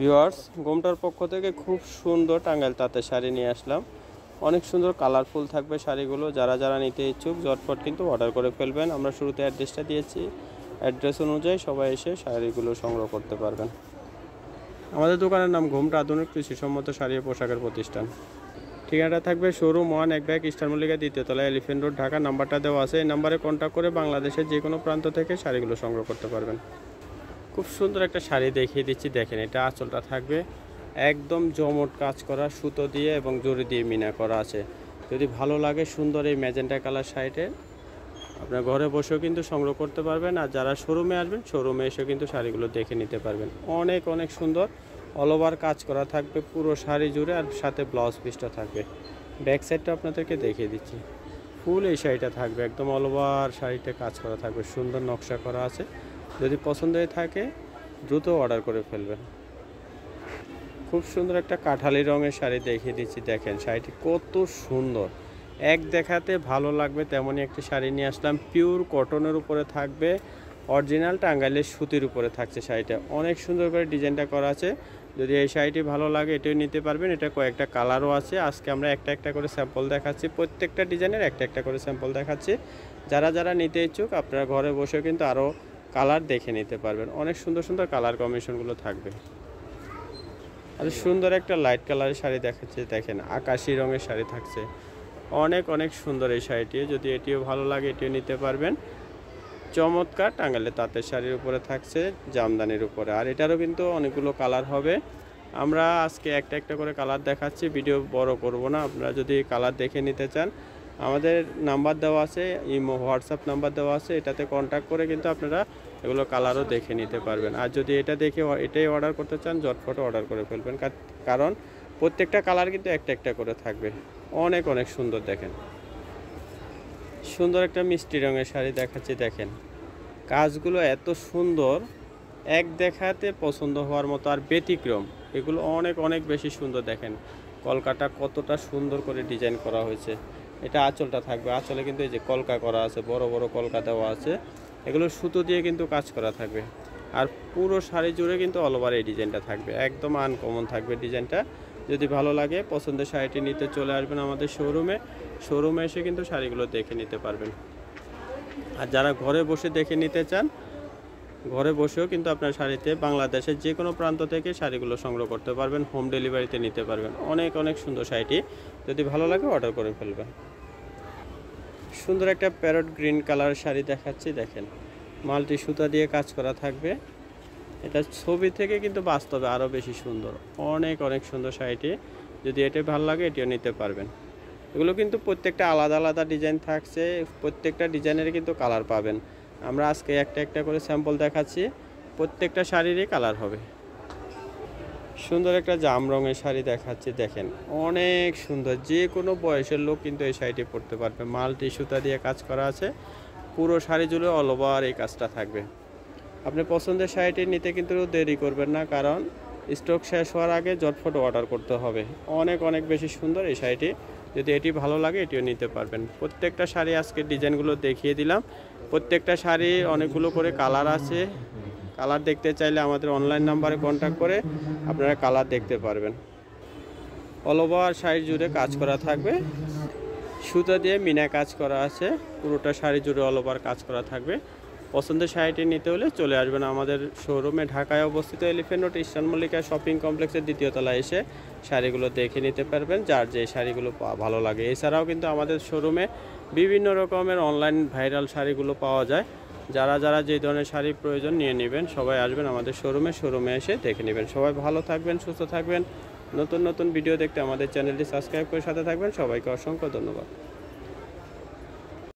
Viewers, গোমটার পক্ষ থেকে খুব সুন্দর টাঙ্গাইল তাঁতের শাড়ি নিয়ে আসলাম। অনেক সুন্দর কালারফুল থাকবে শাড়িগুলো। যারা যারা নিতে ইচ্ছুক ঝটপট কিন্তু অর্ডার করে ফেলবেন। আমরা শুরুতে অ্যাড্রেসটা দিয়েছি, অ্যাড্রেস অনুযায়ী সবাই এসে শাড়িগুলো সংগ্রহ করতে পারবেন। আমাদের দোকানের নাম গোমটা আধুনিক কৃষিসম্মত শাড়ি ও পোশাকের প্রতিষ্ঠান। ঠিকানাটা থাকবে শোরুম 1 এক ব্যাগ ইস্টার মল্লিকা দ্বিতীয় তলা, এলিফেন্ট রোড, ঢাকা। নাম্বারটা দেওয়া আছে, এই নাম্বারে কন্ট্যাক্ট করে বাংলাদেশের যে কোনো প্রান্ত থেকে শাড়িগুলো সংগ্রহ করতে পারবেন। খুব সুন্দর একটা শাড়ি দেখিয়ে দিচ্ছি, দেখেন। এটা আঁচলটা থাকবে একদম জমট কাজ করা সুতো দিয়ে এবং জরি দিয়ে মিনা করা আছে। যদি ভালো লাগে সুন্দর এই ম্যাজেন্টা কালার শাড়িতে আপনার ঘরে বসেও কিন্তু সংগ্রহ করতে পারবেন। আর যারা শোরুমে আসবেন শোরুমে এসেও কিন্তু শাড়িগুলো দেখে নিতে পারবেন। অনেক অনেক সুন্দর অল ওভার কাজ করা থাকবে পুরো শাড়ি জুড়ে, আর সাথে ব্লাউজ পিসটা থাকবে। ব্যাক সাইডটা আপনাদেরকে দেখিয়ে দিচ্ছি। ফুল এই শাড়িটা থাকবে একদম অল ওভার শাড়িতে কাজ করা থাকবে, সুন্দর নকশা করা আছে। যদি পছন্দ হয়ে থাকে দ্রুত অর্ডার করে ফেলবেন। খুব সুন্দর একটা কাঠালি রঙের শাড়ি দেখিয়ে দিচ্ছি, দেখেন শাড়িটি কত সুন্দর। এক দেখাতে ভালো লাগবে তেমনই একটি শাড়ি নিয়ে আসলাম। পিওর কটনের উপরে থাকবে, অরিজিনাল টাঙ্গাইলের সুতির উপরে থাকছে শাড়িটা। অনেক সুন্দর করে ডিজাইনটা করা আছে। যদি এই শাড়িটি ভালো লাগে এটাও নিতে পারবেন। এটা কয়েকটা কালারও আছে। আজকে আমরা একটা একটা করে স্যাম্পল দেখাচ্ছি, প্রত্যেকটা ডিজাইনের একটা একটা করে স্যাম্পল দেখাচ্ছি। যারা যারা নিতে ইচ্ছুক আপনারা ঘরে বসেও কিন্তু আরও কালার দেখে নিতে পারবেন। অনেক সুন্দর সুন্দর কালার কম্বিনেশনগুলো থাকবে। আর সুন্দর একটা লাইট কালারের শাড়ি দেখাচ্ছে, দেখেন আকাশি রঙের শাড়ি থাকছে। অনেক অনেক সুন্দর এই শাড়িটি। যদি এটিও ভালো লাগে এটিও নিতে পারবেন। চমৎকার টাঙ্গাইলে তাঁতের শাড়ির উপরে থাকছে জামদানির উপরে। আর এটারও কিন্তু অনেকগুলো কালার হবে। আমরা আজকে একটা একটা করে কালার দেখাচ্ছি, ভিডিও বড় করব না। আপনারা যদি কালার দেখে নিতে চান আমাদের নাম্বার দেওয়া আছে, ইমো হোয়াটসঅ্যাপ নাম্বার দেওয়া আছে, এটাতে কন্ট্যাক্ট করে কিন্তু আপনারা এগুলো কালারও দেখে নিতে পারবেন। আর যদি এটা দেখে এটাই অর্ডার করতে চান ঝটফট অর্ডার করে ফেলবেন, কারণ প্রত্যেকটা কালার কিন্তু একটা একটা করে থাকবে। অনেক অনেক সুন্দর, দেখেন সুন্দর একটা মিষ্টি রঙের শাড়ি দেখাচ্ছি, দেখেন কাজগুলো এত সুন্দর, এক দেখাতে পছন্দ হওয়ার মতো আর ব্যতিক্রম। এগুলো অনেক অনেক বেশি সুন্দর। দেখেন কলকাটা কতটা সুন্দর করে ডিজাইন করা হয়েছে। এটা আঁচলটা থাকবে, আঁচলে কিন্তু এই যে কলকা করা আছে, বড় বড় কলকা দেওয়া আছে। এগুলো সুতো দিয়ে কিন্তু কাজ করা থাকবে। আর পুরো শাড়ি জুড়ে কিন্তু অল ওভার এই ডিজাইনটা থাকবে, একদম আনকমন থাকবে ডিজাইনটা। যদি ভালো লাগে পছন্দের শাড়িটি নিতে চলে আসবেন আমাদের শোরুমে এসে কিন্তু শাড়িগুলো দেখে নিতে পারবেন। আর যারা ঘরে বসে দেখে নিতে চান ঘরে বসেও কিন্তু আপনার শাড়িতে বাংলাদেশের যে কোনো প্রান্ত থেকে শাড়িগুলো সংগ্রহ করতে পারবেন, হোম ডেলিভারিতে নিতে পারবেন। অনেক অনেক সুন্দর শাড়িটি। যদি ভালো লাগে অর্ডার করে ফেলবেন। সুন্দর একটা প্যারট গ্রিন কালার শাড়ি দেখাচ্ছি, দেখেন মাল্টি সুতা দিয়ে কাজ করা থাকবে। এটা ছবি থেকে কিন্তু বাস্তবে আরও বেশি সুন্দর। অনেক অনেক সুন্দর শাড়িটি। যদি এটা ভালো লাগে এটিও নিতে পারবেন। এগুলো কিন্তু প্রত্যেকটা আলাদা আলাদা ডিজাইন থাকছে, প্রত্যেকটা ডিজাইনের কিন্তু কালার পাবেন। আমরা আজকে একটা একটা করে স্যাম্পল দেখাচ্ছি, প্রত্যেকটা শাড়িরই কালার হবে। সুন্দর একটা জাম রঙের শাড়ি দেখাচ্ছি, দেখেন অনেক সুন্দর। যে কোনো বয়সের লোক কিন্তু এই শাড়িটি পরতে পারবে। মাল্টি সুতা দিয়ে কাজ করা আছে, পুরো শাড়ি জুড়ে অল ওভার এই কাজটা থাকবে। আপনি পছন্দের শাড়িটি নিতে কিন্তু দেরি করবেন না, কারণ স্টক শেষ হওয়ার আগে ঝটফট অর্ডার করতে হবে। অনেক অনেক বেশি সুন্দর এই শাড়িটি। যদি এটি ভালো লাগে এটিও নিতে পারবেন। প্রত্যেকটা শাড়ি আজকে ডিজাইনগুলো দেখিয়ে দিলাম। প্রত্যেকটা শাড়ি অনেকগুলো করে কালার আছে। কালার দেখতে চাইলে আমাদের অনলাইন নাম্বারে কন্ট্যাক্ট করে আপনারা কালার দেখতে পারবেন। অল ওভার শাড়ি জুড়ে কাজ করা থাকবে, সুতা দিয়ে মিনা কাজ করা আছে। পুরোটা শাড়ি জুড়ে অল ওভার কাজ করা থাকবে। পছন্দের শাড়িটি নিতে হলে চলে আসবেন আমাদের শোরুমে, ঢাকায় অবস্থিত elephant road Easter Mallika shopping কমপ্লেক্সের দ্বিতীয় তলায় এসে শাড়িগুলো দেখে নিতে পারবেন, যার যে শাড়িগুলো ভালো লাগে। এছাড়াও কিন্তু আমাদের শোরুমে বিভিন্ন রকমের অনলাইন ভাইরাল শাড়িগুলো পাওয়া যায়। যারা যারা যে ধরনের শাড়ি প্রয়োজন নিয়ে নেবেন সবাই আসবেন আমাদের শোরুমে এসে দেখে নেবেন। সবাই ভালো থাকবেন, সুস্থ থাকবেন। নতুন নতুন ভিডিও দেখতে আমাদের চ্যানেলটি সাবস্ক্রাইব করে সাথে থাকবেন। সবাইকে অসংখ্য ধন্যবাদ।